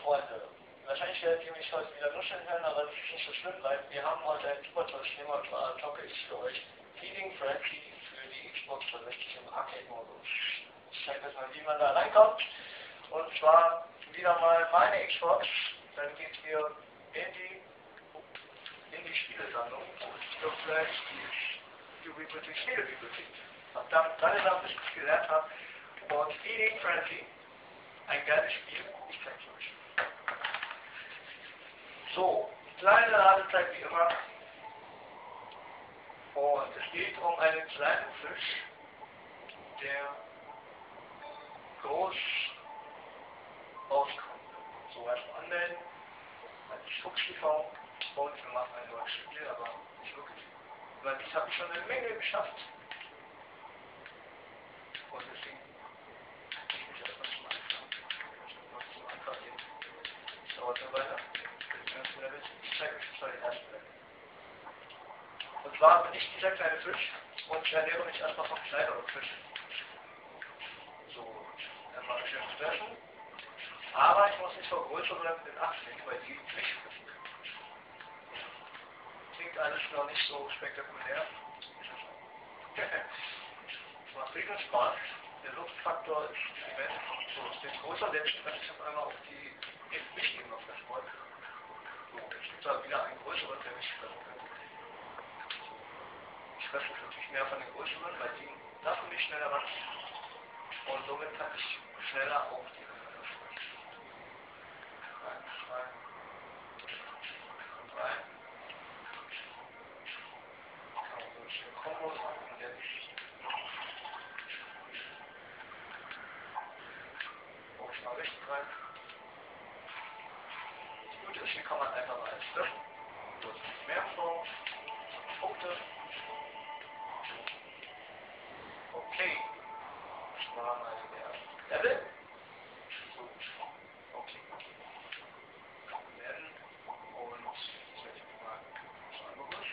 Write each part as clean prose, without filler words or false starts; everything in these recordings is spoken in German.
Freunde, wahrscheinlich werdet ihr mich heute wieder nuscheln hören, aber das ist nicht so schlimm, weil wir haben heute ein super tolles Thema und zwar Topic ist für euch Feeding Frenzy für die Xbox 360 im Arcade-Modus. Ich zeige euch mal, wie man da reinkommt. Und zwar wieder mal meine Xbox, dann geht ihr in die Spielesammlung und ich glaube gleich die Bibliothek, Spielebibliothek. Und damit alle Sachen, bis ich gelernt habe. Und Feeding Frenzy, ein geiles Spiel, ich zeige es euch. So, kleine Ladezeit wie immer. Und es geht um einen kleinen Fisch, der groß rauskommt. So, erstmal anmelden, als Fuchs TV und wir machen ein neues Spiel, aber nicht wirklich. Weil dies habe ich schon eine Menge geschafft. Und deswegen ich mich erstmal zum Anfang gehen. Das dauert eine Weile. Ich zeige euch jetzt mal den ersten Level. Und zwar bin ich dieser kleine Fisch und ich ernähre mich erstmal vom kleineren Fisch. So, erstmal schön fressen. Aber ich muss nicht vor größeren in Acht nehmen, weil die nicht fressen. Klingt alles noch nicht so spektakulär. Es macht riesen Spaß. Der Luftfaktor ist immens. So, ist größer, der spreche ich auf einmal auf die wichtigen auf das Wort. So, jetzt gibt es da wieder einen größeren, der mich fressen kann. Ich fresse natürlich mehr von den größeren, weil die lassen mich schneller wachsen. Und somit kann ich schneller auf die anderen fressen. Rein. Kann man so ein schönes Kombo machen und jetzt hau ich mal richtig rein. Das Gute ist, hier kann man einfach mal eins löschen. So, jetzt nicht mehr vor. Punkte. Okay. Das war mal der Level. So. Okay. Werden. Und jetzt werde ich mal was anderes.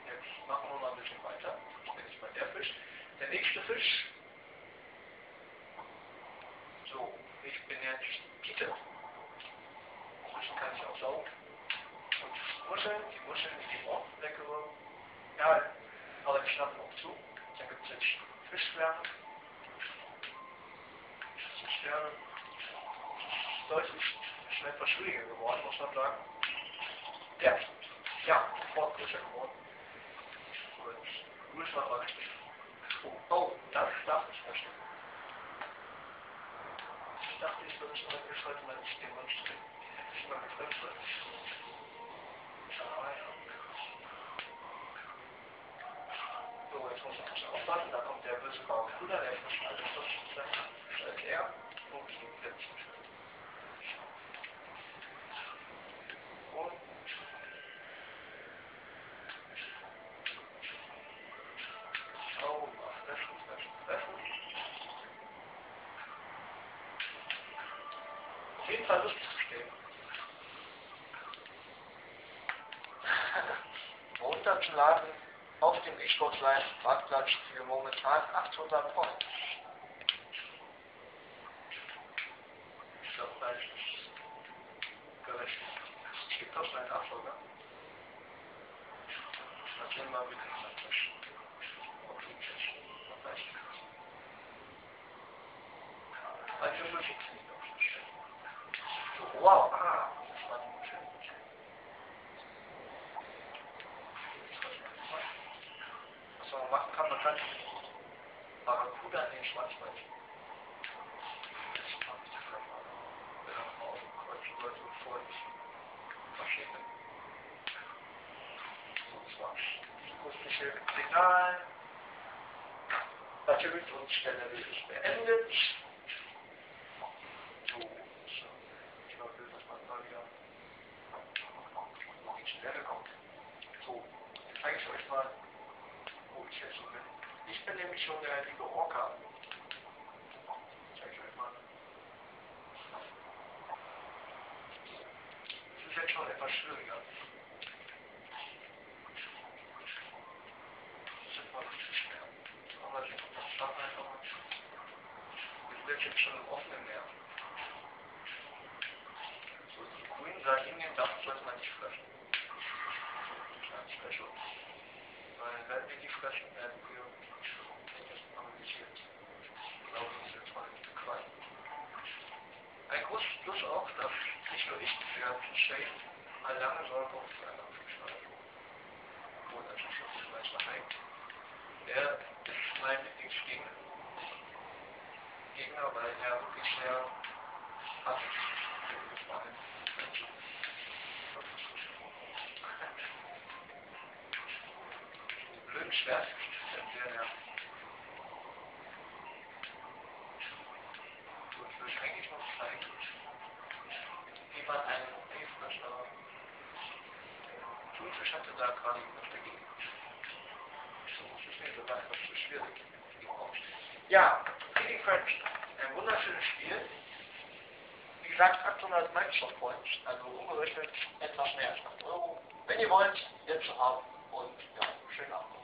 Jetzt machen wir mal ein bisschen weiter. Jetzt mal der Fisch. Der nächste Fisch. So, ich bin jetzt Pite. Zwischen kann ich auch saugen. Und Muscheln, die Muscheln, die geben auch leckere. Ja, aber die schnappen auch zu. Dann gibt es jetzt Fischschwärme. Fischschwärme. Deutlich schnell etwas schwieriger geworden, muss man sagen. Ja, sofort größer geworden. Und größer war richtig. Oh, das darf ich verstehen. Ich dachte, ich würde es mal geschalten, wenn ich demonstriere. Ich mache es ganz kurz. So, jetzt muss ich ein bisschen aufpassen, da kommt der böse Barracuda, der frisst alles, was ich sage. Stellt er. Okay, jetzt. Und oh, fressen. Auf jeden Fall lustig zu stehen. Runterzuladen auf dem Xbox Live Marktplatz für momentan 800 Points. Ich glaube, das ist gerechnet. Es gibt auch einen Nachfolger. Das nehmen wir wieder in den Tisch. Okay, das reicht. Manche Musik klingt auch nicht schön. So, wow, das war nicht schön. Was man machen kann, man kann Barracuda in den Schwanz beißen. Jetzt mache ich das gleich mal. Wenn er mal auf dem Kreuz wird und vor ich verschicke. So, das war's. Das akustische Signal. Batterieflussstelle ist beendet. So, ich war will, dass man mal wieder auf die Stelle kommt. So, jetzt zeige ich euch mal, wo ich jetzt so bin. Ich bin nämlich schon der liebe Orca. Zeige ich euch mal. Das ist jetzt schon etwas schwieriger. Das ist etwas zu schwer. Aber ich schaffe einfach mal. Wir sind jetzt schon im offenen Meer. das sollte man nicht fressen. Das ist ein Schutz. Weil wenn wir die fressen, werden wir paralysiert. Glauben Sie jetzt mal nicht bequem. Ein großes Plus auch, dass nicht nur ich für Shane mal lange Sorge um die anderen Fischarten. Obwohl natürlich schon viel weiter heimt. Er ist mein Lieblingsgegner. Weil er wirklich sehr passend ist. Vor allem Menschen. Die blöden Schwertfichte sind sehr nervig. So, ich will eigentlich noch zeigen, wie man einen Seefrischer, den Thunfisch hatte da gerade auf der Gegend. So, das ist mir sogar etwas zu schwierig. Ja, Feeding Frenzy. Ein wunderschönes Spiel. Wie gesagt, 800 Microsoft Points, also umgerechnet etwas mehr als 8 Euro. Wenn ihr wollt, jetzt zu haben und ja, schönen Abend.